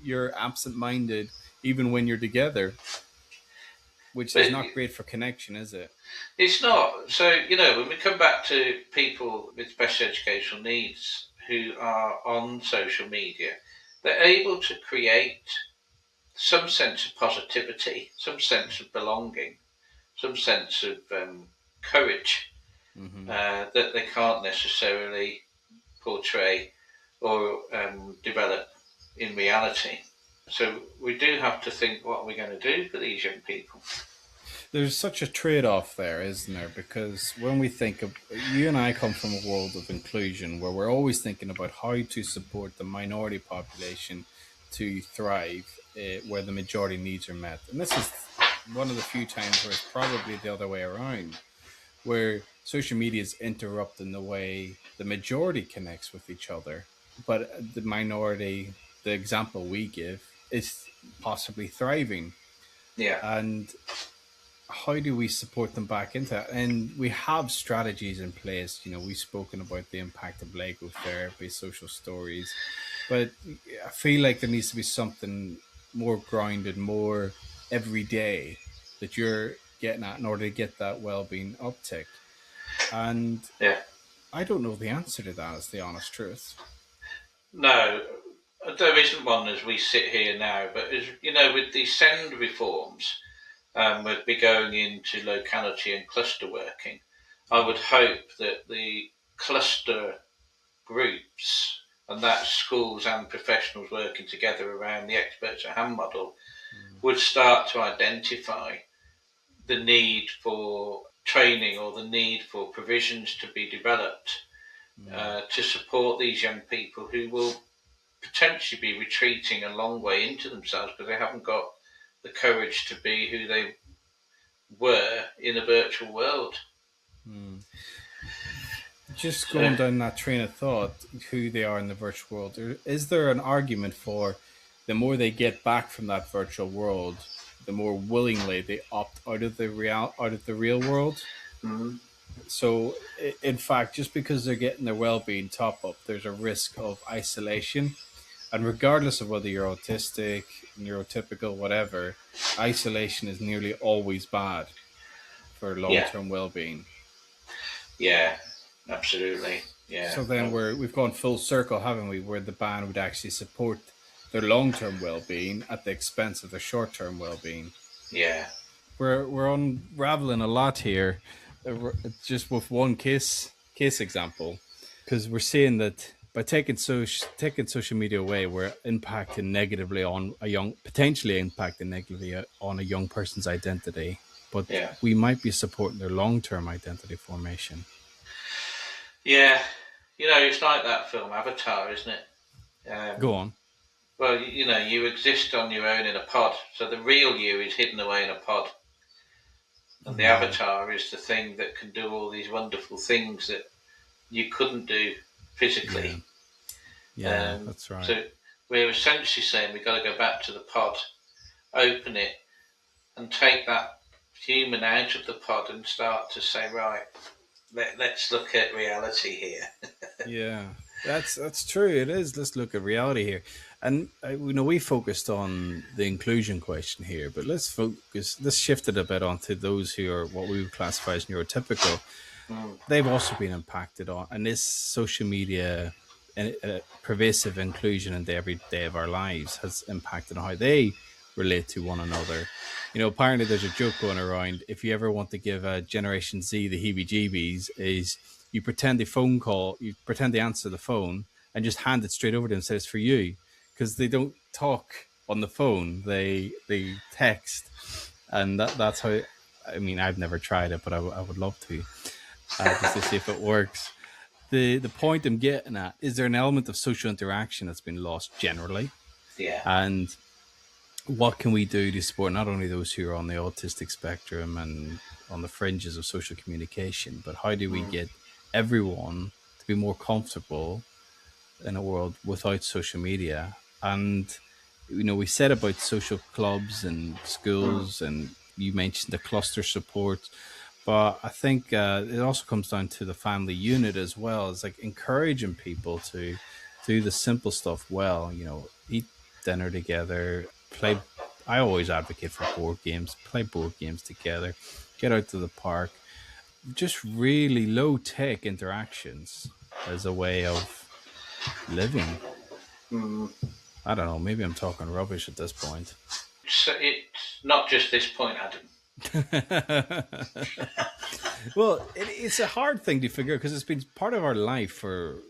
you're absent-minded even when you're together, which is But not great for connection, is it? it's not. So, when we come back to people with special educational needs who are on social media, they're able to create some sense of positivity, some sense of belonging, some sense of courage Hmm. that they can't necessarily portray or develop in reality. So we do have to think, what are we going to do for these young people? There's such a trade-off there, isn't there? Because when we think of, you and I come from a world of inclusion where we're always thinking about how to support the minority population to thrive, where the majority needs are met. And this is one of the few times where it's probably the other way around, where social media is interrupting the way the majority connects with each other, but the minority, the example we give, is possibly thriving. Yeah, And how do we support them back into that? And we have strategies in place. We've spoken about the impact of Lego therapy, social stories, but I feel like there needs to be something more grounded, more everyday that you're getting at in order to get that well-being uptick. And yeah. I don't know the answer to that, is the honest truth. No, there isn't one as we sit here now. But as with the send reforms, we'd be going into locality and cluster working. I would Yeah. hope that the cluster groups, and that's schools and professionals working together around the experts at hand model, Mm. would start to identify the need for training or the need for provisions to be developed Mm. to support these young people who will potentially be retreating a long way into themselves because they haven't got the courage to be who they were in a virtual world. Mm. Just So, going down that train of thought, who they are in the virtual world, is there an argument for the more they get back from that virtual world, the more willingly they opt out of the real world? mm, So, in fact, just because they're getting their well-being top up, there's a risk of isolation. And regardless of whether you're autistic, neurotypical, whatever, isolation is nearly always bad for yeah, long-term well-being. yeah, absolutely, yeah. So then we've gone full circle, haven't we? Where the band would actually support their long term well being at the expense of their short term well being. Yeah, We're unraveling a lot here, just with one case example, because we're seeing that by taking social media away, we're impacting negatively on a young, potentially impacting negatively on a young person's identity. But yeah, we might be supporting their long term identity formation. yeah. It's like that film Avatar, isn't it? Go on. Well, you exist on your own in a pod, so the real you is hidden away in a pod, and the Yeah. avatar is the thing that can do all these wonderful things that you couldn't do Yeah. physically. Yeah, that's right. So we're essentially saying we've got to go back to the pod, open it, and take that human out of the pod and start to say, right, let's look at reality here. Yeah, that's true. It is. Let's look at reality here, and we focused on the inclusion question here, but let's focus. Let's shift it a bit onto those who are what we would classify as neurotypical. Mm, They've also been impacted on, and this social media and pervasive inclusion in the every day of our lives has impacted on how they relate to one another. Apparently there's a joke going around. If you ever want to give a Generation Z the heebie-jeebies, is you pretend they answer the phone and just hand it straight over to them and say it's for you, because they don't talk on the phone. They text, and that's how. I mean, I've never tried it, but I would love to, just to see if it works. The point I'm getting at is there an element of social interaction that's been lost generally, yeah. and what can we do to support not only those who are on the autistic spectrum and on the fringes of social communication, but how do we Mm, get everyone to be more comfortable in a world without social media? And we said about social clubs and mm, schools, and you mentioned the cluster support, but I think it also comes down to the family unit as well. It's like encouraging people to do the simple stuff well. Eat. dinner together, play. I always advocate for board games. Play board games together. Get out to the park. Just really low tech interactions as a way of living. Mm. I don't know. Maybe I'm talking rubbish at this point. So it's not just this point, Adam. Well, it's a hard thing to figure out because it's been part of our life for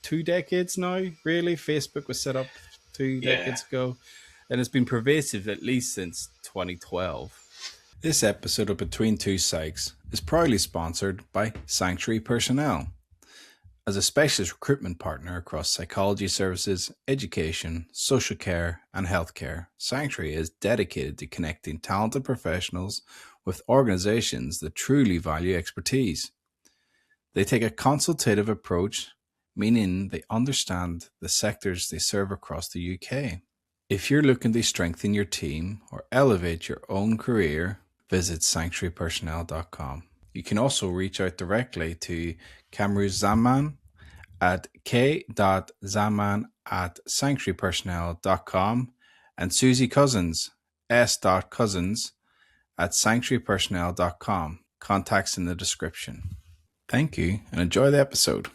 2 decades now, really. Facebook was set up two Yeah. decades ago, and it's been pervasive at least since 2012. This episode of Between Two Psychs is proudly sponsored by Sanctuary Personnel. As a specialist recruitment partner across psychology services, education, social care, and healthcare, Sanctuary is dedicated to connecting talented professionals with organizations that truly value expertise. They take a consultative approach, meaning they understand the sectors they serve across the UK. If you're looking to strengthen your team or elevate your own career, visit sanctuarypersonnel.com. You can also reach out directly to Kamru Zaman at k.zaman@sanctuarypersonnel.com and Susie Cousins, s.cousins at sanctuarypersonnel.com. Contacts in the description. Thank you and enjoy the episode.